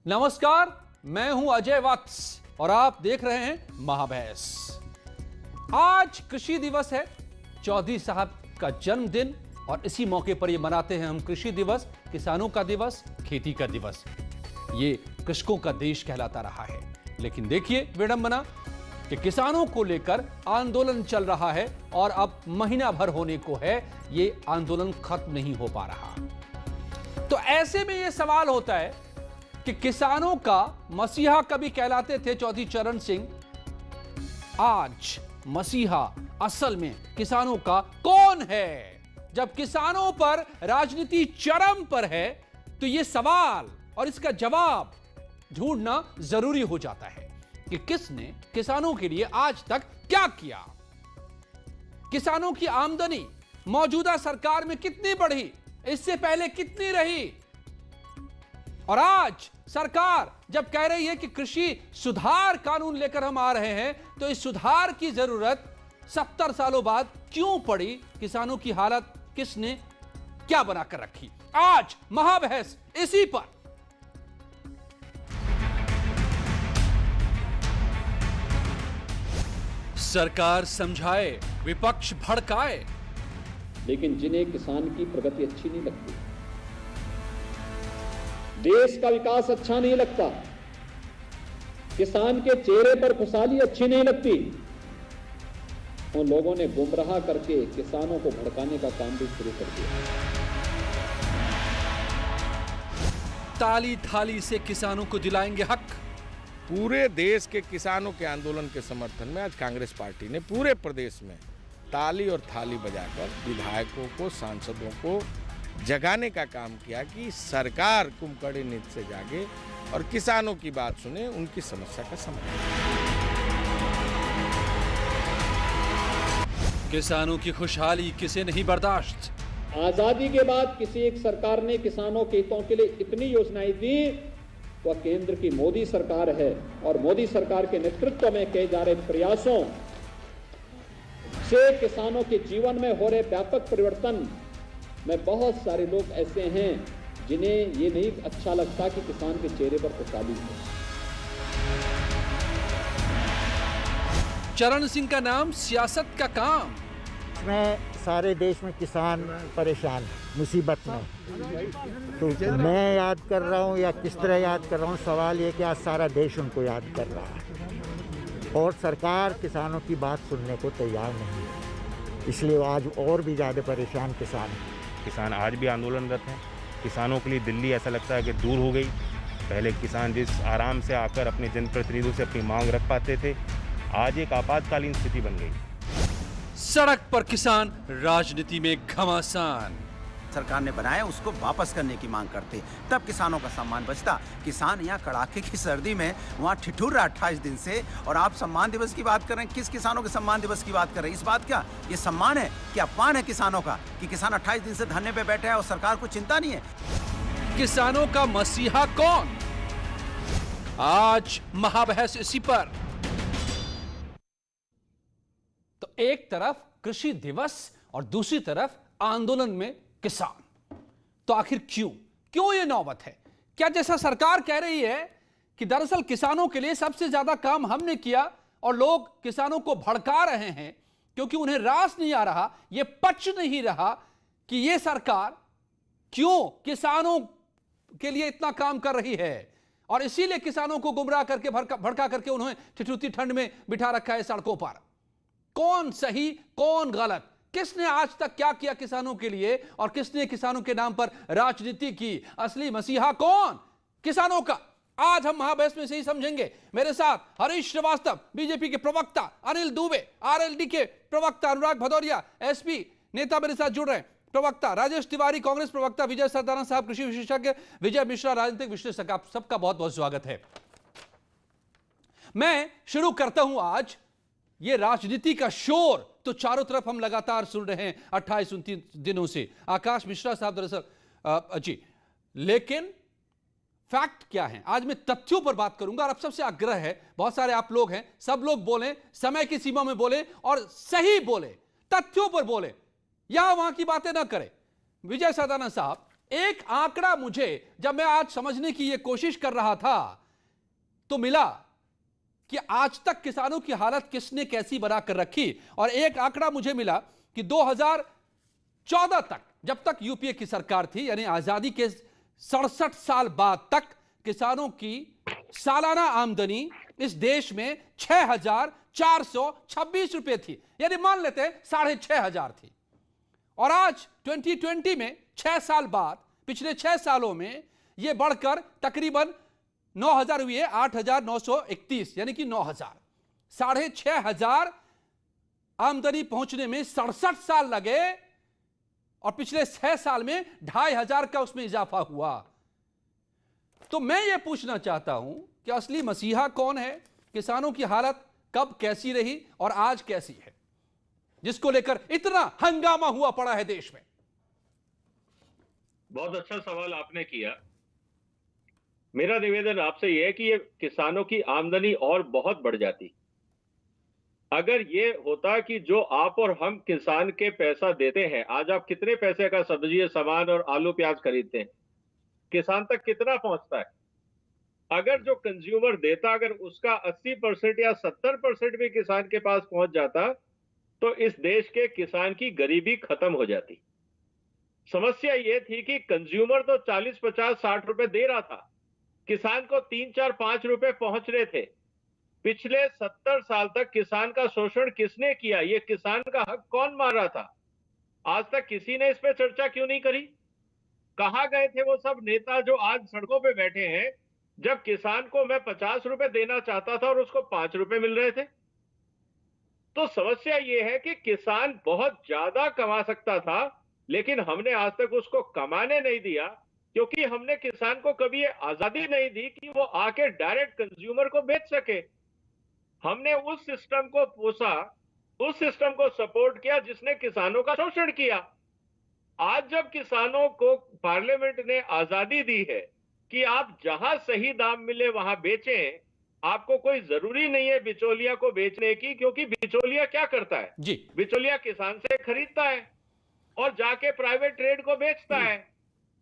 नमस्कार, मैं हूं अजय वत्स और आप देख रहे हैं महाबहस। आज कृषि दिवस है, चौधरी साहब का जन्मदिन, और इसी मौके पर ये मनाते हैं हम कृषि दिवस, किसानों का दिवस, खेती का दिवस। ये कृषकों का देश कहलाता रहा है। लेकिन देखिए विडंबना कि किसानों को लेकर आंदोलन चल रहा है और अब महीना भर होने को है, ये आंदोलन खत्म नहीं हो पा रहा। तो ऐसे में ये सवाल होता है कि किसानों का मसीहा कभी कहलाते थे चौधरी चरण सिंह, आज मसीहा असल में किसानों का कौन है? जब किसानों पर राजनीति चरम पर है तो यह सवाल और इसका जवाब ढूंढना जरूरी हो जाता है कि किसने किसानों के लिए आज तक क्या किया। किसानों की आमदनी मौजूदा सरकार में कितनी बढ़ी, इससे पहले कितनी रही, और आज सरकार जब कह रही है कि कृषि सुधार कानून लेकर हम आ रहे हैं, तो इस सुधार की जरूरत 70 सालों बाद क्यों पड़ी? किसानों की हालत किसने क्या बनाकर रखी? आज महाबहस इसी पर। सरकार समझाए, विपक्ष भड़काए, लेकिन जिन्हें किसान की प्रगति अच्छी नहीं लगती, देश का विकास अच्छा नहीं लगता, किसान के चेहरे पर खुशहाली अच्छी नहीं लगती, उन लोगों ने गुमराह करके किसानों को भड़काने का काम भी शुरू कर दिया। ताली थाली से किसानों को दिलाएंगे हक। पूरे देश के किसानों के आंदोलन के समर्थन में आज कांग्रेस पार्टी ने पूरे प्रदेश में ताली और थाली बजाकर विधायकों को, सांसदों को जगाने का काम किया कि सरकार कुंभकर्ण नींद से जागे और किसानों की बात सुने, उनकी समस्या का समाधान। किसानों की खुशहाली किसे नहीं बर्दाश्त। आजादी के बाद किसी एक सरकार ने किसानों के हितों के लिए इतनी योजनाएं दी, वह केंद्र की मोदी सरकार है, और मोदी सरकार के नेतृत्व में किए जा रहे प्रयासों से किसानों के जीवन में हो रहे व्यापक परिवर्तन में बहुत सारे लोग ऐसे हैं जिन्हें ये नहीं अच्छा लगता कि किसान के चेहरे पर खुशहाली है। चरण सिंह का नाम, सियासत का काम। इसमें सारे देश में किसान परेशान, मुसीबत में। तो मैं याद कर रहा हूँ या किस तरह याद कर रहा हूँ, सवाल ये कि आज सारा देश उनको याद कर रहा है और सरकार किसानों की बात सुनने को तैयार नहीं है, इसलिए आज और भी ज़्यादा परेशान किसान हैं। किसान आज भी आंदोलनरत हैं। किसानों के लिए दिल्ली ऐसा लगता है कि दूर हो गई। पहले किसान जिस आराम से आकर अपने जनप्रतिनिधियों से अपनी मांग रख पाते थे, आज एक आपातकालीन स्थिति बन गई। सड़क पर किसान, राजनीति में घमासान। सरकार ने बनाया उसको वापस करने की मांग करते, तब किसानों का सम्मान बचता। किसान यहाँ कड़ाके की सर्दी में वहाँ ठिठुर रहा 28 दिन से, और आप सम्मान दिवस की बात कर रहे हैं। किस किसानों के सम्मान दिवस की बात कर रहे हैं? इस बात क्या ये सम्मान है कि अपमान है किसानों का कि किसान 28 दिन से धरने पे बैठे हैं और सरकार को चिंता नहीं है? किसानों का मसीहा कौन? आज महाबहस इसी पर। तो एक तरफ कृषि दिवस और दूसरी तरफ आंदोलन में किसान। तो आखिर क्यों ये नौबत है? क्या जैसा सरकार कह रही है कि दरअसल किसानों के लिए सबसे ज्यादा काम हमने किया और लोग किसानों को भड़का रहे हैं क्योंकि उन्हें रास नहीं आ रहा, ये पच नहीं रहा कि ये सरकार क्यों किसानों के लिए इतना काम कर रही है, और इसीलिए किसानों को गुमराह करके भड़का करके उन्हें ठिठुरती ठंड में बिठा रखा है सड़कों पर। कौन सही कौन गलत, किसने आज तक क्या किया किसानों के लिए और किसने किसानों के नाम पर राजनीति की? असली मसीहा कौन किसानों का? आज हम महाबहस में से ही समझेंगे। मेरे साथ हरीश श्रीवास्तव, बीजेपी के प्रवक्ता, अनिल दुबे, आरएलडी के प्रवक्ता, अनुराग भदौरिया, एसपी नेता मेरे साथ जुड़ रहे हैं, प्रवक्ता राजेश तिवारी, कांग्रेस प्रवक्ता विजय सरदाना साहब, कृषि विशेषज्ञ विजय मिश्रा, राजनीतिक विश्लेषक। आप सबका बहुत बहुत स्वागत है। मैं शुरू करता हूं आज ये राजनीति का शोर तो चारों तरफ हम लगातार सुन रहे हैं 28-29 दिनों से। आकाश मिश्रा साहब दरअसल जी, लेकिन फैक्ट क्या है? आज मैं तथ्यों पर बात करूंगा और अब सबसे आग्रह है, बहुत सारे आप लोग हैं, सब लोग बोलें, समय की सीमा में बोलें और सही बोलें, तथ्यों पर बोलें, यहां वहां की बातें ना करें। विजय सरदाना साहब, एक आंकड़ा मुझे जब मैं आज समझने की यह कोशिश कर रहा था तो मिला कि आज तक किसानों की हालत किसने कैसी बना कर रखी, और एक आंकड़ा मुझे मिला कि 2014 तक, जब तक यूपीए की सरकार थी, यानी आजादी के 67 साल बाद तक, किसानों की सालाना आमदनी इस देश में 6,426 रुपए थी, यानी मान लेते हैं 6,500 थी। और आज 2020 में 6 साल बाद, पिछले 6 सालों में यह बढ़कर तकरीबन 9,000 हुई है, 8,931, यानी कि 9,000। 6,500 आमदनी पहुंचने में 67 साल लगे, और पिछले 6 साल में 2,500 का उसमें इजाफा हुआ। तो मैं ये पूछना चाहता हूं कि असली मसीहा कौन है, किसानों की हालत कब कैसी रही और आज कैसी है, जिसको लेकर इतना हंगामा हुआ पड़ा है देश में। बहुत अच्छा सवाल आपने किया। मेरा निवेदन आपसे यह है कि ये किसानों की आमदनी और बहुत बढ़ जाती अगर ये होता कि जो आप और हम किसान के पैसा देते हैं, आज आप कितने पैसे का सब्जी, सामान और आलू प्याज खरीदते हैं, किसान तक कितना पहुंचता है? अगर जो कंज्यूमर देता, अगर उसका 80% या 70% भी किसान के पास पहुंच जाता, तो इस देश के किसान की गरीबी खत्म हो जाती। समस्या यह थी कि कंज्यूमर तो 40, 50, 60 रुपए दे रहा था, किसान को 3, 4, 5 रुपए पहुंच रहे थे। पिछले 70 साल तक किसान का शोषण किसने किया? ये किसान का हक कौन मार रहा था? आज तक किसी ने इस पे चर्चा क्यों नहीं करी? कहां गए थे वो सब नेता जो आज सड़कों पे बैठे हैं, जब किसान को मैं 50 रुपए देना चाहता था और उसको 5 रुपए मिल रहे थे? तो समस्या ये है कि किसान बहुत ज्यादा कमा सकता था, लेकिन हमने आज तक उसको कमाने नहीं दिया, क्योंकि हमने किसान को कभी ये आजादी नहीं दी कि वो आके डायरेक्ट कंज्यूमर को बेच सके। हमने उस सिस्टम को पोसा, उस सिस्टम को सपोर्ट किया जिसने किसानों का शोषण किया। आज जब किसानों को पार्लियामेंट ने आजादी दी है कि आप जहां सही दाम मिले वहां बेचें, आपको कोई जरूरी नहीं है बिचौलिया को बेचने की, क्योंकि बिचौलिया क्या करता है जी, बिचौलिया किसान से खरीदता है और जाके प्राइवेट ट्रेड को बेचता है।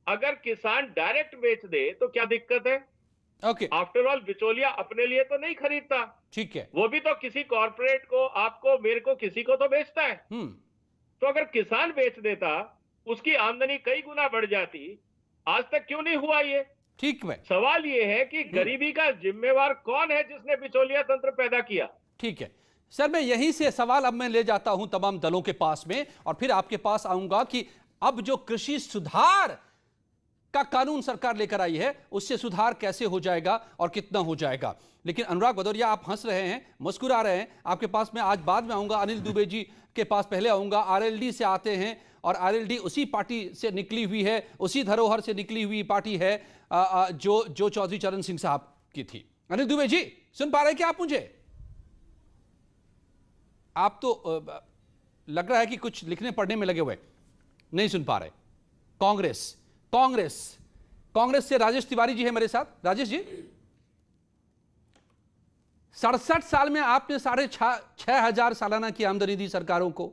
अगर किसान डायरेक्ट बेच दे तो क्या दिक्कत है? ओके, आफ्टर ऑल बिचौलिया अपने लिए तो नहीं खरीदता, ठीक है। वो भी तो किसी कॉर्पोरेट को, आपको, मेरे को, किसी को तो बेचता है। तो अगर किसान बेच देता, उसकी आमदनी कई गुना बढ़ जाती। आज तक क्यों नहीं हुआ ये? ठीक है, सवाल ये है कि गरीबी का जिम्मेवार कौन है जिसने बिचौलिया तंत्र पैदा किया? ठीक है सर, मैं यहीं से सवाल अब मैं ले जाता हूं तमाम दलों के पास में, और फिर आपके पास आऊंगा कि अब जो कृषि सुधार का कानून सरकार लेकर आई है, उससे सुधार कैसे हो जाएगा और कितना हो जाएगा। लेकिन अनुराग भदौरिया, आप हंस रहे हैं, मुस्कुरा रहे हैं, आपके पास मैं आज बाद में आऊंगा, अनिल दुबे जी के पास पहले आऊंगा। आरएलडी से आते हैं, और आरएलडी उसी पार्टी से निकली हुई है, उसी धरोहर से निकली हुई पार्टी है जो चौधरी चरण सिंह साहब की थी। अनिल दुबे जी, सुन पा रहे हैं क्या आप मुझे? आप तो लग रहा है कि कुछ लिखने पढ़ने में लगे हुए, नहीं सुन पा रहे। कांग्रेस से राजेश तिवारी जी है मेरे साथ। राजेश जी, 67 साल में आपने 6,500 सालाना की आमदनी दी सरकारों को।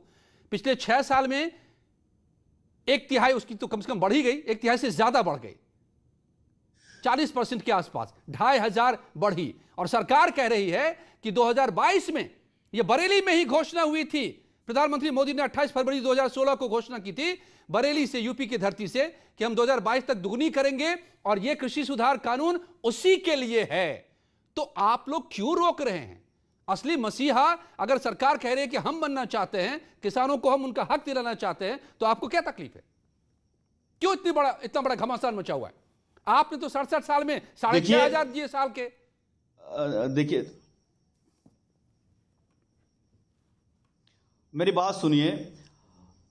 पिछले 6 साल में 1/3 उसकी तो कम से कम बढ़ ही गई, 1/3 से ज्यादा बढ़ गई, 40% के आसपास, 2,500 बढ़ी। और सरकार कह रही है कि 2022 में, यह बरेली में ही घोषणा हुई थी, प्रधानमंत्री मोदी ने 28 फरवरी 2016 को घोषणा की थी बरेली से, यूपी की धरती से, कि हम 2022 तक दुगनी करेंगे, और यह कृषि सुधार कानून उसी के लिए है। तो आप लोग क्यों रोक रहे हैं? असली मसीहा अगर सरकार कह रही है कि हम बनना चाहते हैं, किसानों को हम उनका हक दिलाना चाहते हैं, तो आपको क्या तकलीफ है? क्यों इतना बड़ा घमासान मचा हुआ है? आपने तो 67 साल में 6,500 दिए साल के। देखिए, मेरी बात सुनिए।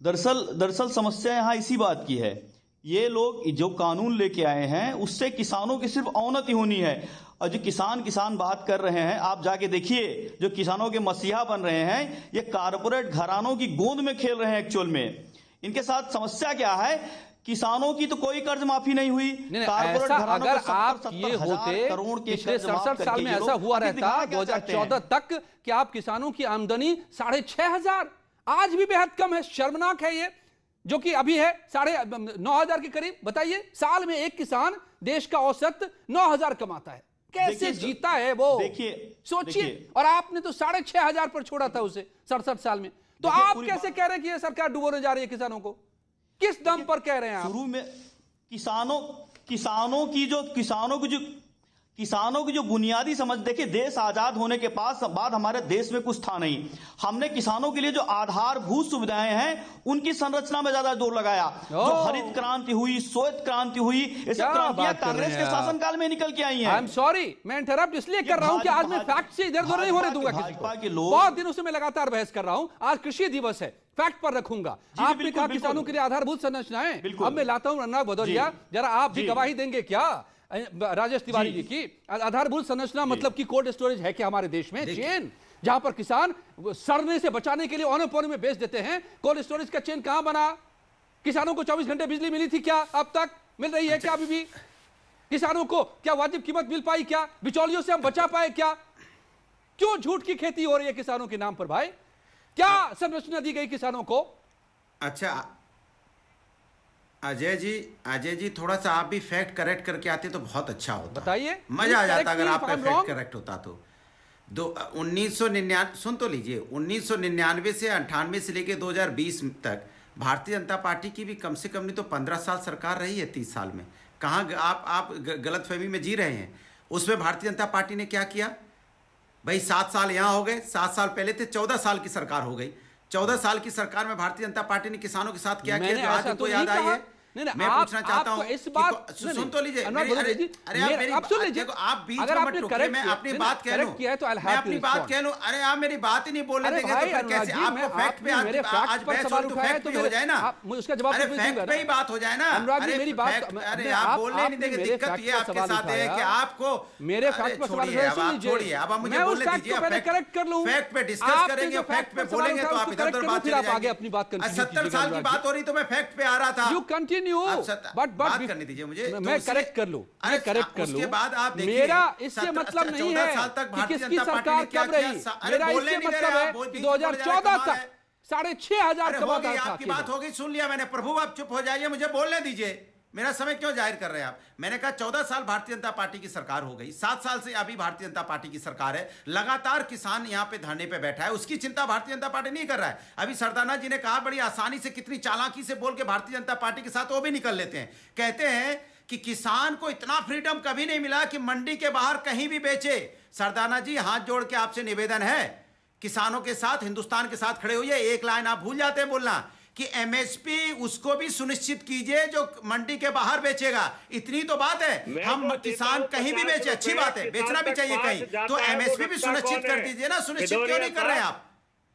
दरअसल समस्या यहां इसी बात की है, ये लोग जो कानून लेके आए हैं उससे किसानों की सिर्फ अवनति होनी है। और जो किसान बात कर रहे हैं, आप जाके देखिए, जो किसानों के मसीहा बन रहे हैं, ये कारपोरेट घरानों की गोद में खेल रहे हैं। एक्चुअल में इनके साथ समस्या क्या है? किसानों की तो कोई कर्ज माफी नहीं हुई। कारपोरेट अगर आप ये होते, पिछले 67 साल में ऐसा हुआ रहता 2014 तक कि आप किसानों की आमदनी 6,500, आज भी बेहद कम है, शर्मनाक है ये। जो कि अभी है 9,500 के करीब। बताइए, साल में एक किसान देश का औसत 9,000 कमाता है, कैसे जीता है वो? देखिए, सोचिए। और आपने तो 6,500 पर छोड़ा था उसे 67 साल में। तो आप कैसे कह रहे हैं कि ये सरकार डुबोने जा रही है किसानों को? किस दम पर कह रहे हैं आप? शुरू में किसानों की जो बुनियादी समझ, देखिए देश आजाद होने के बाद हमारे देश में कुछ था नहीं। हमने किसानों के लिए जो आधारभूत सुविधाएं हैं उनकी संरचना में ज्यादा जोर लगाया। जो हरित क्रांति हुई, श्वेत क्रांति हुई, ये सब क्रांतियां कांग्रेस के शासनकाल में निकल के आई हैं। आई एम सॉरी, मैं इंटरप्ट इसलिए कर रहा हूं कि आज मैं फैक्ट से इधर उधर नहीं होने दूंगा किसी को। बहुत दिनों से मैं लगातार बहस कर रहा हूं। आज कृषि दिवस है, फैक्ट पर रखूंगा। आपने कहा किसानों के लिए आधारभूत संरचनाएं, अब मैं लाता हूं अनुराग भदौरिया, जरा आप भी गवाही देंगे क्या राजेश तिवारी जी की? आधारभूत संरचना मतलब कि कोल्ड स्टोरेज है क्या हमारे देश में? चेन जहां पर किसान सड़ने से बचाने के लिए औने पौने में बेच देते हैं। कोल्ड स्टोरेज का चेन कहां बना? किसानों को 24 घंटे बिजली मिली थी क्या? अब तक मिल रही है क्या? अभी भी किसानों को क्या वाजिब कीमत मिल पाई क्या? बिचौलियों से हम बचा पाए क्या? क्यों झूठ की खेती हो रही है किसानों के नाम पर भाई? क्या संरचना दी गई किसानों को? अच्छा अजय जी थोड़ा सा आप भी फैक्ट करेक्ट करके आते तो बहुत अच्छा होता। बताइए, मजा आ जाता अगर आपका फैक्ट करेक्ट होता तो। 1999 सुन तो लीजिए, 1999 से 98 से लेके 2020 तक भारतीय जनता पार्टी की भी कम से कम नहीं तो 15 साल सरकार रही है। 30 साल में कहाँ आप गलतफहमी में जी रहे हैं। उसमें भारतीय जनता पार्टी ने क्या किया भाई? 7 साल यहाँ हो गए, 7 साल पहले थे 14 साल की सरकार हो गई। 14 साल की सरकार में भारतीय जनता पार्टी ने किसानों के साथ क्या किया जो आज उनको याद आई है? मैं पूछना चाहता हूँ इस बात सुन तो लीजिए। आप सुन लीजिए। आप बीच में मत टोकिए, मैं अपनी बात कह लूं। मैं अपनी बात कह लूं। अरे आप मेरी बात ही नहीं बोलने देंगे तो फिर कैसे? आपको फैक्ट पे आज बैच हो तो फैक्ट पे हो जाए ना। उसका जवाब अरे फैक्ट पे ही बात हो जाए ना। अरे आप बोलने नहीं देंगे। दिक्कत ये आपके साथ है कि आपको मेरे फैक्ट पर सवाल छोड़िए। अब आप मुझे बोलने दीजिए, करेक्ट कर लूं। फैक्ट पे डिस्कस करेंगे, फैक्ट पे बोलेंगे तो आप इधर उधर बात चले जाएंगे। अपनी बात कंटिन्यू 70 साल की बात हो रही तो मैं फैक्ट पे आ रहा था। यू कंटिन्यू, बात करने दीजिए मुझे, मैं करेक्ट कर लूं। उसके बाद आप देखिए, मेरा इससे मतलब नहीं है कि किसकी सरकार कब रही। मेरा इससे मतलब है कि 2014 तक 6,500 कमाता था। आपकी बात हो गई, सुन लिया मैंने। प्रभु आप चुप हो जाइए, मुझे बोलने दीजिए। मेरा समय क्यों जाहिर कर रहे हैं आप? मैंने कहा 14 साल भारतीय जनता पार्टी की सरकार हो गई, 7 साल से अभी भारतीय जनता पार्टी की सरकार है। लगातार किसान यहां पे धरने पे बैठा है, उसकी चिंता भारतीय जनता पार्टी नहीं कर रहा है। अभी सरदाना जी ने कहा बड़ी आसानी से, कितनी चालाकी से बोल के भारतीय जनता पार्टी के साथ वो भी निकल लेते हैं। कहते हैं कि किसान को इतना फ्रीडम कभी नहीं मिला कि मंडी के बाहर कहीं भी बेचे। सरदाना जी हाथ जोड़ के आपसे निवेदन है, किसानों के साथ, हिंदुस्तान के साथ खड़े हुए। एक लाइन आप भूल जाते हैं बोलना कि एमएसपी उसको भी सुनिश्चित कीजिए जो मंडी के बाहर बेचेगा। इतनी तो बात है। हम किसान कहीं भी बेचे, अच्छी बात है, बेचना भी चाहिए कहीं, तो एमएसपी भी सुनिश्चित कर दीजिए ना। सुनिश्चित क्यों नहीं कर रहे हैं आप?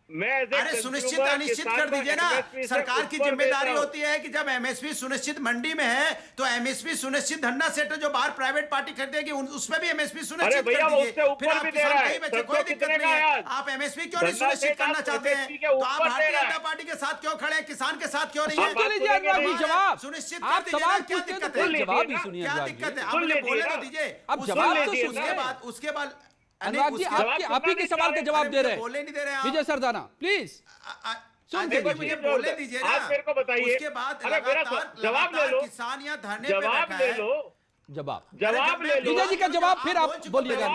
अरे सुनिश्चित अनिश्चित कर दीजिए ना। सरकार की जिम्मेदारी होती है कि जब एमएसपी सुनिश्चित मंडी में है तो एमएसपी सुनिश्चित धरना सेंटर जो बाहर प्राइवेट पार्टी खरीदेगी उसमें भी एमएसपी सुनिश्चित कर दीजिए। फिर आप किसान कहीं बेचे, कोई दिक्कत नहीं है। आप एमएसपी क्यों नहीं सुनिश्चित करना चाहते हैं? तो आप भारतीय जनता पार्टी के साथ क्यों खड़े हैं, किसान के साथ क्यों नहीं है? सुनिश्चित कर दीजिए, क्या दिक्कत है? क्या दिक्कत है? आप मुझे बोलने तो दीजिए। उसके बाद अनुराग जी आप ही के सवाल का जवाब दे रहे हैं। बोले नहीं दे रहे हैं विजय सरदाना प्लीज मुझे बोलने दीजिए ना। आप मेरे को बताइए, उसके बाद जवाब ले लो, किसान यहाँ धरने पे बैठा है। जवाब ले लो। विजय जी का जवाब फिर आप बोलिएगा।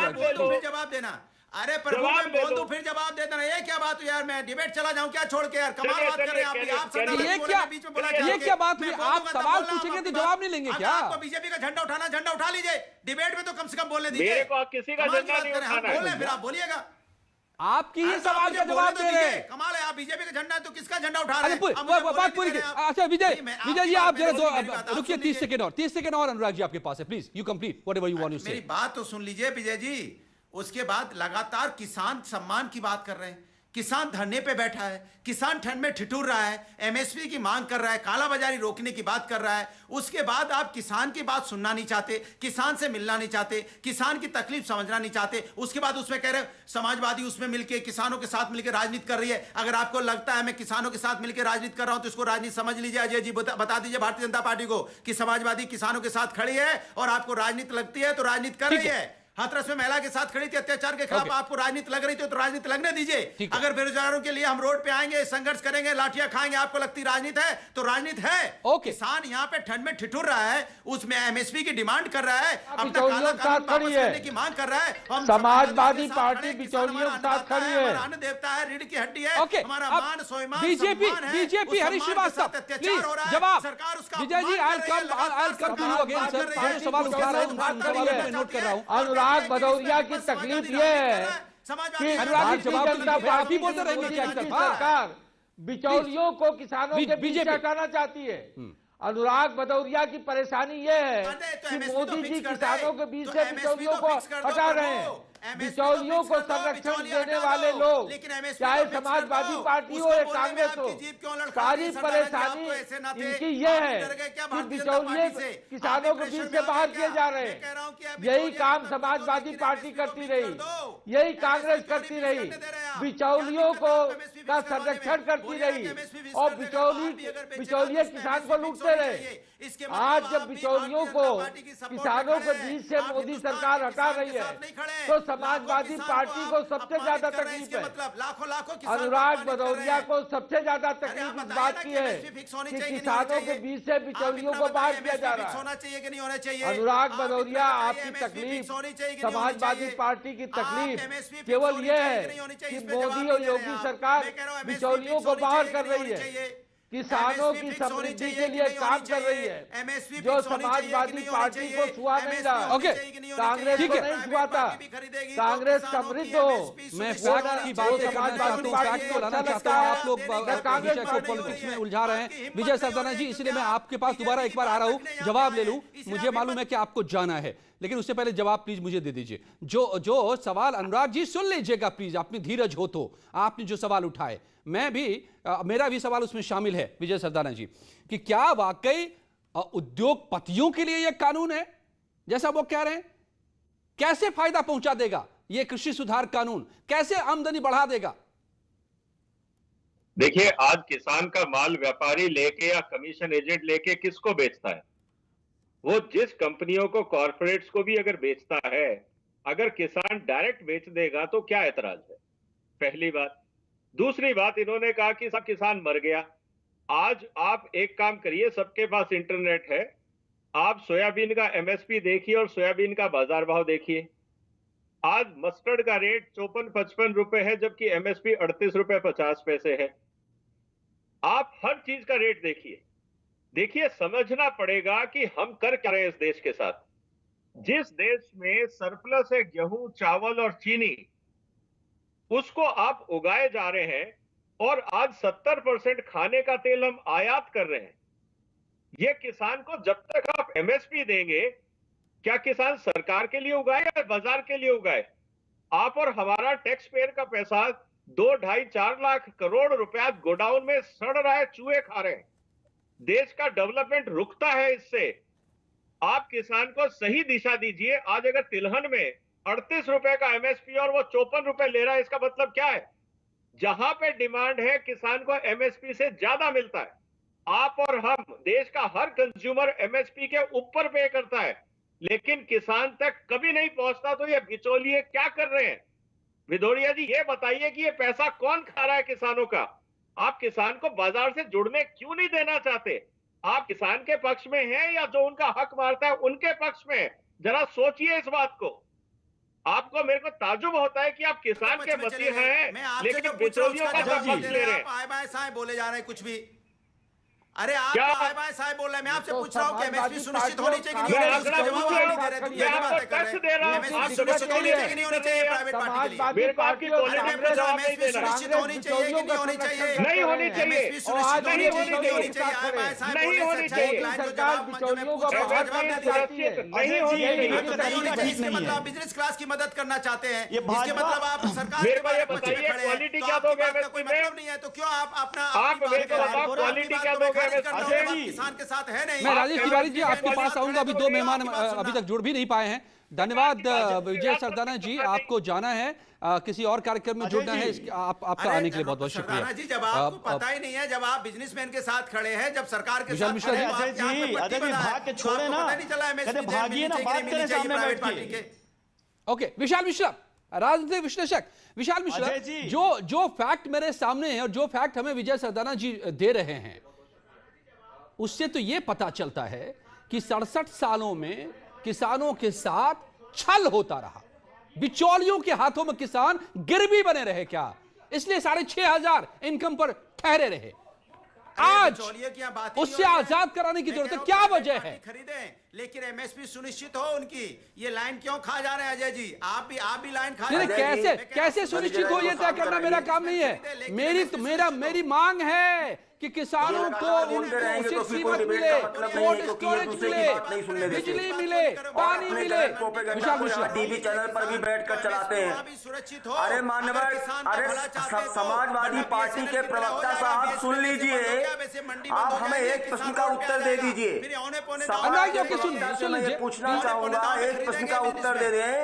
जवाब देना। अरे प्रभु मैं बोल दूं फिर जवाब दे देना। ये क्या बात हुई यार? मैं डिबेट चला जाऊं क्या छोड़ के यार? कमाल बात कर रहे हैं आप। ये क्या बात हुई? आप सवाल पूछेंगे तो जवाब नहीं लेंगे क्या? आपको बीजेपी का झंडा उठाना, झंडा उठा लीजिए। डिबेट में तो कम से कम बोलने दीजिए। मेरे को किसी का झंडा नहीं उठाना है। फिर आप बोलिएगा। आपकी ही सवाल का जवाब दे रहे हैं। कमाल है, आप बीजेपी का झंडा है तो किसका झंडा उठा रहे हैं? बात पूरी। अच्छा विजय जी आप जरा रुकिए 30 सेकंड और अनुराग जी आपके पास है। Please you complete whatever you want to say. मेरी बात तो सुन लीजिए विजय जी। उसके बाद लगातार किसान सम्मान की बात कर रहे हैं। किसान धरने पे बैठा है, किसान ठंड में ठिठुर रहा है, एमएसपी की मांग कर रहा है, कालाबाजारी रोकने की बात कर रहा है। उसके बाद आप किसान की बात सुनना नहीं चाहते, किसान से मिलना नहीं चाहते, किसान की तकलीफ समझना नहीं चाहते। उसके बाद उसमें कह रहे समाजवादी उसमें मिलकर किसानों के साथ मिलकर राजनीति कर रही है। अगर आपको लगता है मैं किसानों के साथ मिलकर राजनीति कर रहा हूं तो इसको राजनीति समझ लीजिए। अजय जी बता दीजिए भारतीय जनता पार्टी को कि समाजवादी किसानों के साथ खड़ी है और आपको राजनीति लगती है तो राजनीति कर रही है। हाथरस में महिला के साथ खड़ी थी, अत्याचार के खिलाफ आपको राजनीति लग रही थी तो राजनीति लगने दीजिए। अगर बेरोजगारों के लिए हम रोड पे आएंगे, संघर्ष करेंगे, लाठियां खाएंगे, आपको लगती राजनीति है तो राजनीति है। किसान यहाँ पे ठंड में ठिठुर रहा है, उसमें एमएसपी की डिमांड कर रहा है, अपना काला कानून वापस करने की मांग कर रहा है। हम समाजवादी पार्टी बिचौलियों के साथ खड़ी है। अन्न देवता है, रीढ़ की हड्डी है, हमारा मान स्वाभिमान बीजेपी हरीश श्रीवास्तव प्लीज जवाब। सरकार उसका Vijay ji I'll come to you again sir. जो सवाल उठा रहे हैं उन सवालों को मैं नोट कर रहा हूं। अनुराग भदौरिया की तकलीफ ये है कि भारतीय जनता पार्टी बोलते रहेंगे क्या सरकार बिचौलियों को किसानों के बीच हटाना चाहती है। अनुराग भदौरिया की परेशानी ये है कि मोदी जी किसानों के बीच से बिचौलियों को हटा रहे हैं। बिचौलियों को संरक्षण देने वाले लोग, चाहे समाजवादी पार्टी हो या कांग्रेस हो, सारी परेशानी इनकी ये है कि बिचौलिए किसानों के बीच से बाहर किए जा रहे हैं। यही काम समाजवादी पार्टी करती रही, यही कांग्रेस करती रही, बिचौलियों को का संरक्षण करती रही और बिचौलिए किसान को लूटते रहे। आज जब बिचौलियों को किसानों के बीच से मोदी सरकार हटा रही है तो समाजवादी पार्टी को सबसे ज्यादा तकलीफ है। अनुराग भदौरिया को सबसे ज्यादा तकलीफ इस बात की है कि किसानों के बीच से बिचौलियों को बाहर किया जा रहा है। अनुराग भदौरिया, आपकी तकलीफ, समाजवादी पार्टी की तकलीफ केवल ये है कि मोदी और योगी सरकार बिचौलियों को बाहर कर रही है, किसानों की समृद्धि के लिए काम कर रही है, जो समाजवादी पार्टी को छुआ नहीं रहा। कांग्रेस को नहीं छुआता, कांग्रेस समृद्ध हो। मैं फैक्ट की बात करना चाहता हूं, फैक्ट को लाना चाहता हूं। आप लोग विषय को पॉलिटिक्स में उलझा रहे हैं। विजय सरदाना जी, इसलिए मैं आपके पास दोबारा एक बार आ रहा हूं, जवाब ले लूं। मुझे मालूम है कि आपको जाना है, लेकिन उससे पहले जवाब प्लीज मुझे दे दीजिए। जो सवाल, अनुराग जी सुन लीजिएगा प्लीज, अपनी धीरज हो तो। आपने जो सवाल उठाए, मैं भी मेरा भी सवाल उसमें शामिल है विजय सरदाना जी, कि क्या वाकई उद्योगपतियों के लिए यह कानून है जैसा वो कह रहे हैं? कैसे फायदा पहुंचा देगा यह कृषि सुधार कानून? कैसे आमदनी बढ़ा देगा? देखिए, आज किसान का माल व्यापारी लेके या कमीशन एजेंट लेके किसको बेचता है? वो जिस कंपनियों को, कॉर्पोरेट्स को भी अगर बेचता है, अगर किसान डायरेक्ट बेच देगा तो क्या एतराज है? पहली बात। दूसरी बात, इन्होंने कहा कि सब किसान मर गया। आज आप एक काम करिए, सबके पास इंटरनेट है, आप सोयाबीन का एमएसपी देखिए और सोयाबीन का बाजार भाव देखिए। आज मस्टर्ड का रेट 54-55 रुपए है, जबकि एमएसपी 38 रुपए 50 पैसे है। आप हर चीज का रेट देखिए, समझना पड़ेगा कि हम कर क्या रहे हैं इस देश के साथ। जिस देश में सरप्लस है गेहूं, चावल और चीनी, उसको आप उगाए जा रहे हैं, और आज 70% खाने का तेल हम आयात कर रहे हैं। ये किसान को जब तक आप एमएसपी देंगे, क्या किसान सरकार के लिए उगाए या बाजार के लिए उगाए? आप और हमारा टैक्स पेयर का पैसा 2, 2.5, 4 लाख करोड़ रुपया गोडाउन में सड़ रहा है, चूहे खा रहे हैं। देश का डेवलपमेंट रुकता है इससे। आप किसान को सही दिशा दीजिए। आज अगर तिलहन में 38 रुपए का एमएसपी और वो 54 रुपए ले रहा है, इसका मतलब क्या है? जहां पे डिमांड है, किसान को एमएसपी से ज्यादा मिलता है। आप और हम, देश का हर कंज्यूमर एमएसपी के ऊपर पे करता है, लेकिन किसान तक कभी नहीं पहुंचता। तो ये बिचौलिए क्या कर रहे हैं? भदौरिया जी, ये बताइए कि ये पैसा कौन खा रहा है किसानों का? आप किसान को बाजार से जुड़ने क्यों नहीं देना चाहते? आप किसान के पक्ष में हैं या जो उनका हक मारता है उनके पक्ष में? जरा सोचिए इस बात को। आपको, मेरे को ताजुब होता है कि आप किसान के वकील हैं, लेकिन बिचौलियों का पक्ष ले रहे हैं। आए बाय साए बोले जा रहे हैं कुछ भी। अरे आप आए बाय साए बोल रहे हैं। मैं आपसे पूछ रहा हूं कि एमएसपी सुनिश्चित होनी चाहिए कि नहीं होनी चाहिए? सुनिश्चित होनी चाहिए कि नहीं होनी चाहिए? प्राइवेट पार्टी के लिए मेरे को आपकी पॉलिटिक्स सुनिश्चित होनी चाहिए कि नहीं होनी चाहिए? नहीं होनी चाहिए, नहीं होनी चाहिए। आए बाय साए नहीं होनी चाहिए। सरकार बिचौलियों को बाहर करना चाहती है। नहीं होनी चाहिए। इसके मतलब आप बिजनेस क्लास की मदद करना चाहते हैं, इसके मतलब आप सरकार मेरे को ये बताइए, क्वालिटी क्या दोगे? कोई मतलब नहीं है तो क्यों आप अपना, आप मेरे को बताओ, क्वालिटी क्या दोगे? किसान के साथ है नहीं। मैं राजेश तिवारी जी आपके पास आऊंगा। अभी 2 मेहमान अभी तक जुड़ भी नहीं पाए हैं। धन्यवाद विजय सरदाना जी, आपको जाना है, किसी और कार्यक्रम में जुड़ना है। आपका आने के लिए बहुत बहुत शुक्रिया जी। जब आपको पता ही नहीं है, जब आप बिजनेसमैन के साथ खड़े हैं, जब सरकार के साथ मिश्रा जी, भाग के छोड़े ना, पता नहीं चला भागिए ना, बात करें सामने बैठ के। ओके, विशाल मिश्रा, राजनीतिक विश्लेषक विशाल मिश्रा, जो फैक्ट मेरे सामने है और जो फैक्ट हमें विजय सरदाना जी दे रहे हैं, उससे तो यह पता चलता है कि 67 सालों में किसानों के साथ छल होता रहा, बिचौलियों के हाथों में किसान गिरवी बने रहे क्या, इसलिए 6,500 इनकम पर ठहरे रहे। आज उससे आजाद कराने की जरूरत है, क्या वजह है? खरीदे लेकिन एमएसपी सुनिश्चित हो उनकी, ये लाइन क्यों खा जा रहे हैं अजय जी? आप भी लाइन खा रहे हैं। कैसे सुनिश्चित हो ये तय करना मेरा काम नहीं है। मेरी मांग है कि किसानों को उचित कीमत मिले, कोल्ड स्टोरेज मिले, बिजली मिले, पानी मिले। विशाल मिश्रा, टीवी चैनल पर भी बैठकर चलाते हैं। अरे मान्यवर, अरे समाजवादी पार्टी के प्रवक्ता साहब सुन लीजिए, आप हमें एक प्रश्न का उत्तर दे दीजिए। मैं पूछना चाहूंगा, एक प्रश्न का उत्तर दे दें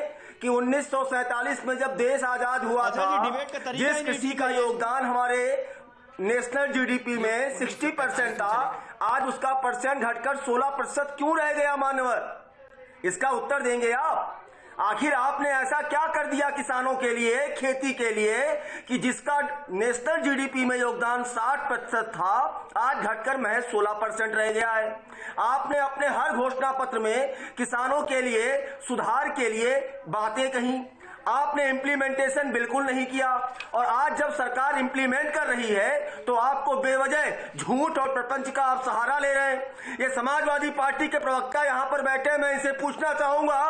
कि 1947 में जब देश आजाद हुआ था, जिस कृषि का योगदान हमारे नेशनल जीडीपी में 60% था, आज उसका परसेंट घटकर 16% क्यों रह गया मान्यवर? इसका उत्तर देंगे आप? आखिर आपने ऐसा क्या कर दिया किसानों के लिए, खेती के लिए, कि जिसका नेशनल जीडीपी में योगदान 60% था, आज घटकर महज 16% रह गया है? आपने अपने हर घोषणा पत्र में किसानों के लिए सुधार के लिए बातें कही, आपने इम्प्लीमेंटेशन बिल्कुल नहीं किया, और आज जब सरकार इम्प्लीमेंट कर रही है तो आपको बेवजह झूठ और प्रपंच का आप सहारा ले रहे हैं। ये समाजवादी पार्टी के प्रवक्ता यहां पर बैठे, मैं इनसे पूछना चाहूंगा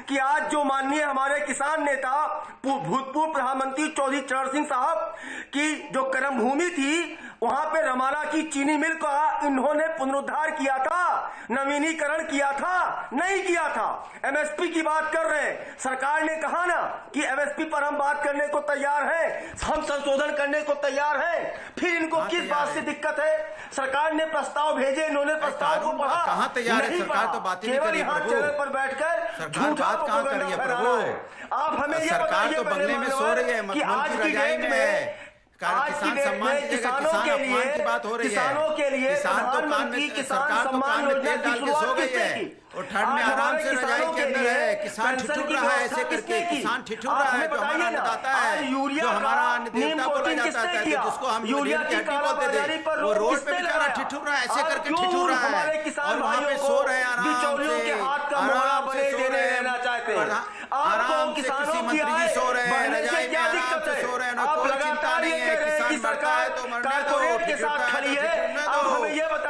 कि आज जो माननीय हमारे किसान नेता भूतपूर्व प्रधानमंत्री चौधरी चरण सिंह साहब की जो कर्मभूमि थी, वहां पे रमाला की चीनी मिल का इन्होंने पुनरुद्धार किया था, नवीनीकरण किया था? नहीं किया था। एमएसपी की बात कर रहे हैं, सरकार ने कहा ना कि एमएसपी पर हम बात करने को तैयार हैं, हम संशोधन करने को तैयार हैं, फिर इनको किस बात से दिक्कत है? सरकार ने प्रस्ताव भेजे, इन्होंने प्रस्ताव को पढ़ा, कहां तैयार है सरकार? तो बात ही नहीं करी प्रभु, चैनल पर बैठकर झूठा कहां कर रही है प्रभु? आप हमें ये सरकार तो बंगले में सो रही है, कि आज की डेट में किसान सम्मान की जगह किसान अपमान की बात हो रही है। किसानों के लिए किसान तो कान में, सरकार तो कान में तेल डाल के सो गई है और ठंड में आराम से रजाई के अंदर है। किसान ठिठुर रहा है ऐसे करके, किसान ठिठुर रहा है, जो हमारा अन्नदाता है, जो हमारा अन्न देवता बोला जाता है, जिसको हम यूरिया की हड्डी बोलते थे, वो रोड पे बेचारा ठिठुर रहा है, ऐसे करके ठिठुर रहा है और वहाँ पे सो रहे हैं आराम से सो रहे हैं, आराम से कृषि मंत्री जी सो रहे हैं, रजाई में आराम से सो रहे हैं, कोई चिंता नहीं है। किसान मरता है तो मरने दो, ठिठुरता है तो ठिठुरने दो,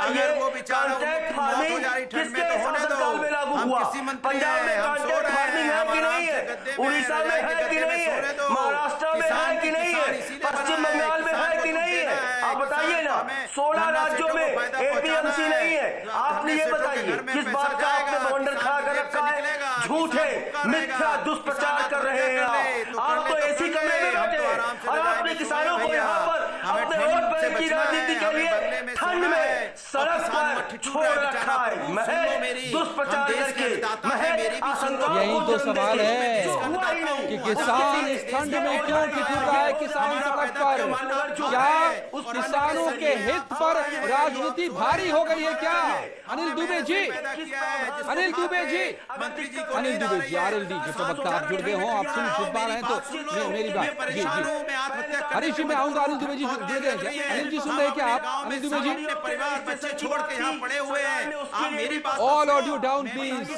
अगर वो बेचारा मौत हो जा रही ठंड में तो होने दो। हम कृषि मंत्री हैं, हम सो रहे हैं, हम आराम से गद्दे में, रजाई के गद्दे में सोने दो। महाराष्ट्र में है कि नहीं है? पश्चिम बंगाल में है कि नहीं है? आप बताइए ना। 16 राज्यों में एपीएमसी नहीं है, आपने ये बताइए किस बात का आपने बवंडर खड़ा कर रखा है? झूठे मिथ्या दुष्प्रचार कर रहे हैं आप तो एसी कमरे में बैठे हैं और आपने किसानों को यहाँ पर अपने वोट बैंक की राजनीति के लिए ठंड में सड़क पर छोड़ रखा है, महज दुष्प्रचार करके, महज आशंका। यही तो सवाल है कि किसान इस ठंड में क्यों ठिठुर रहा है? किसान सड़क पर, क्या किसानों के हित पर राजनीति भारी हो गई है क्या? अनिल दुबे जी, अनिल दुबे जी, अनिल दुबे जी, आरएलडी के प्रवक्ता आप जुड़ गए हो, आप सुन पा रहे हैं तो मेरी बात जी जी हरीश जी, मैं आऊंगा। अनिल दुबे जी जुड़ गए क्या? अनिल जी सुन रहे हैं क्या आप? अनिल दुबे जी, परिवार बच्चे छोड़ के यहाँ पड़े हुए हैं, आप मेरी बात all audio down please.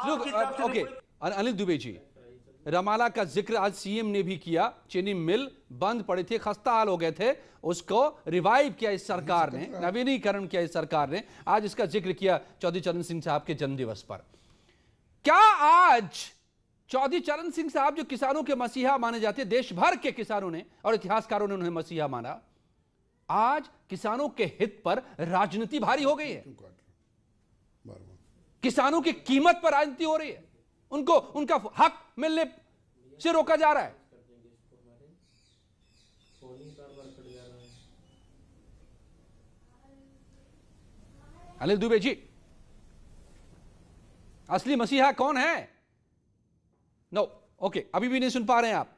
Look, okay Anil Dubey ji, रमाला का जिक्र आज सीएम ने भी किया, चीनी मिल बंद पड़े थे, खस्ता हाल हो गए थे, उसको रिवाइव किया इस सरकार ने, नवीनीकरण किया इस सरकार ने, आज इसका जिक्र किया चौधरी चरण सिंह साहब के जन्मदिवस पर। क्या आज चौधरी चरण सिंह साहब जो किसानों के मसीहा माने जाते हैं, देश भर के किसानों ने और इतिहासकारों ने उन्हें मसीहा माना, आज किसानों के हित पर राजनीति भारी हो गई है, किसानों की कीमत पर राजनीति हो रही है, उनको उनका हक मिलने से रोका जा रहा है। अनिल दुबे जी, असली मसीहा कौन है? नो, ओके, अभी भी नहीं सुन पा रहे हैं आप।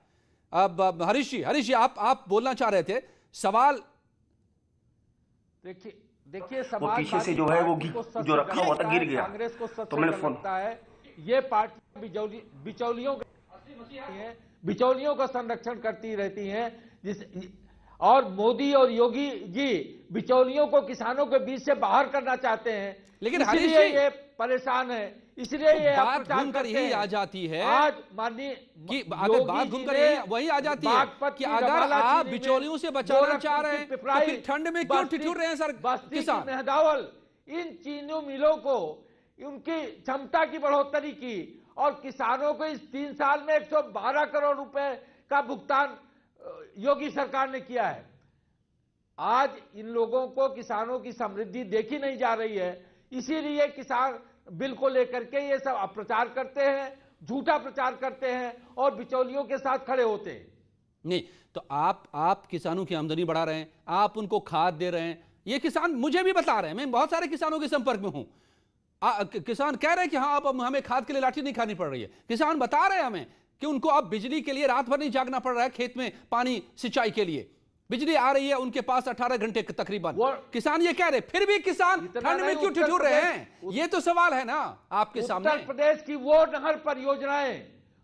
अब हरीश जी आप बोलना चाह रहे थे, सवाल देखिए वो पीछे से जो है वो जो रखा हुआ था गिर गया, कांग्रेस को तो मैंने फोन है ये पार्टी बिचौलियों बिचौलियों का संरक्षण करती रहती हैं, और मोदी और योगी जी बिचौलियों को किसानों के बीच से बाहर करना चाहते हैं, लेकिन इसलिए ये परेशान है, इसलिए ये बात घूम कर यही आ जाती है। आज माननीय कि अगर बात घूम कर वही आ जाती है कि अगर आप बिचौलियों से बचाना चाह रहे हैं तो फिर ठंड में क्यों ठिठुर रहे हैं सर किसान? मेहदावल इन चीनी मिलों को उनकी क्षमता की बढ़ोतरी की और किसानों को इस 3 साल में 112 करोड़ रुपए का भुगतान योगी सरकार ने किया है। आज इन लोगों को किसानों की समृद्धि देखी नहीं जा रही है, इसीलिए किसान बिल को लेकर के ये सब अपप्रचार करते हैं, झूठा प्रचार करते हैं और बिचौलियों के साथ खड़े होते हैं। नहीं तो आप किसानों की आमदनी बढ़ा रहे हैं, आप उनको खाद दे रहे हैं, ये किसान मुझे भी बता रहे हैं, मैं बहुत सारे किसानों के संपर्क में हूं। किसान कह रहे हैं कि हाँ अब हमें खाद के लिए लाठी नहीं खानी पड़ रही है। किसान बता रहे हैं हमें कि उनको अब बिजली के लिए रात भर नहीं जागना पड़ रहा है, खेत में पानी सिंचाई के लिए बिजली आ रही है उनके पास 18 घंटे तकरीबन। किसान ये कह रहे, फिर भी किसान ठंड में क्यों ठिठुर रहे हैं? ये तो सवाल है ना आपके सामने। उत्तर प्रदेश की वो नहर परियोजनाएं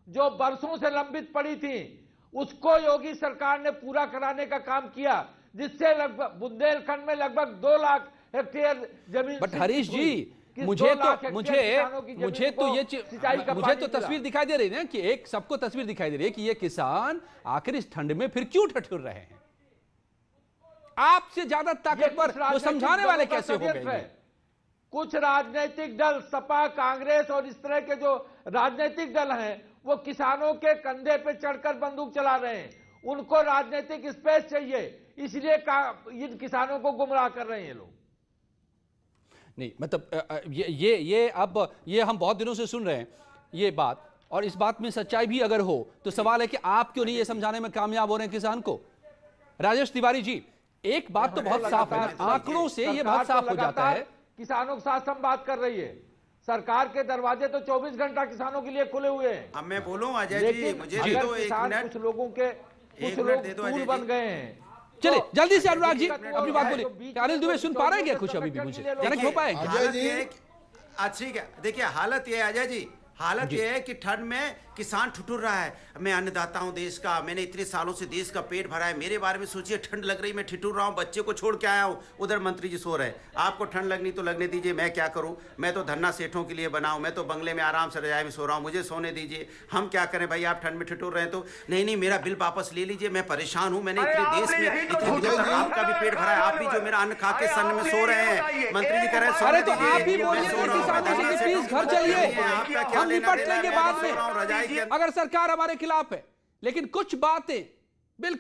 जो बरसों से लंबित पड़ी थी, उसको योगी सरकार ने पूरा कराने का काम किया, जिससे लगभग बुंदेलखंड में लगभग 2 लाख हेक्टेयर जमीन। बट हरीश जी मुझे तो तस्वीर दिखाई दे रही है कि एक सबको तस्वीर दिखाई दे रही है कि ये किसान आखिर इस ठंड में फिर क्यों ठिठुर रहे हैं। आपसे ज्यादा ताकतवर वो समझाने वाले कैसे हो गए? कुछ राजनीतिक दल, सपा, कांग्रेस और इस तरह के जो राजनीतिक दल हैं, वो किसानों के कंधे पे चढ़कर बंदूक चला रहे हैं। उनको राजनीतिक स्पेस चाहिए, इसलिए इन किसानों को गुमराह कर रहे हैं लोग। नहीं मतलब ये हम बहुत दिनों से सुन रहे हैं ये बात, और इस बात में सच्चाई भी अगर हो तो सवाल है कि आप क्यों नहीं ये समझाने में कामयाब हो रहे हैं किसान को? राजेश तिवारी जी, एक बात तो बहुत साफ है, आंकड़ों से ये बहुत साफ हो जाता है। किसानों के साथ हम बात कर रही है, सरकार के दरवाजे तो 24 घंटा किसानों के लिए खुले हुए हैं। अब मैं बोलूं अजय जी, मुझे तो एक मिनट, कुछ लोगों के कुछ लोग बन गए हैं। चले जल्दी से अनुराग जी अपनी बात बोलिए। अनिल दुबे सुन पा रहे हैं क्या कुछ अभी भी? मुझे जनक हो पाएंगे? ठीक है, देखिए हालत ये है अजय जी, हालत ये है कि ठंड में किसान ठुठुर रहा है। मैं अन्नदाता हूं देश का, मैंने इतने सालों से देश का पेट भरा है, मेरे बारे में सोचिए। ठंड लग रही, मैं ठिठुर रहा हूं, बच्चे को छोड़ के आया हूं, उधर मंत्री जी सो रहे हैं। आपको ठंड लगनी तो लगने दीजिए, मैं क्या करूं? मैं तो धन्ना सेठों के लिए बना हूं, मैं तो बंगले में आराम से रजाई में सो रहा हूं, मुझे सोने दीजिए। हम क्या करें भाई? आप ठंड में ठिठुर रहे हैं तो नहीं, मेरा बिल वापस ले लीजिए, मैं परेशान हूं। मैंने इतने देश में आपका भी पेट भरा है, आप भी जो मेरा अन्न खा के सन में सो रहे हैं। मंत्री जी कह रहे हैं सोने दीजिए, घर चलिए, हम निपट लेंगे बाद में। अगर सरकार हमारे खिलाफ है, लेकिन कुछ बातें बिल्कुल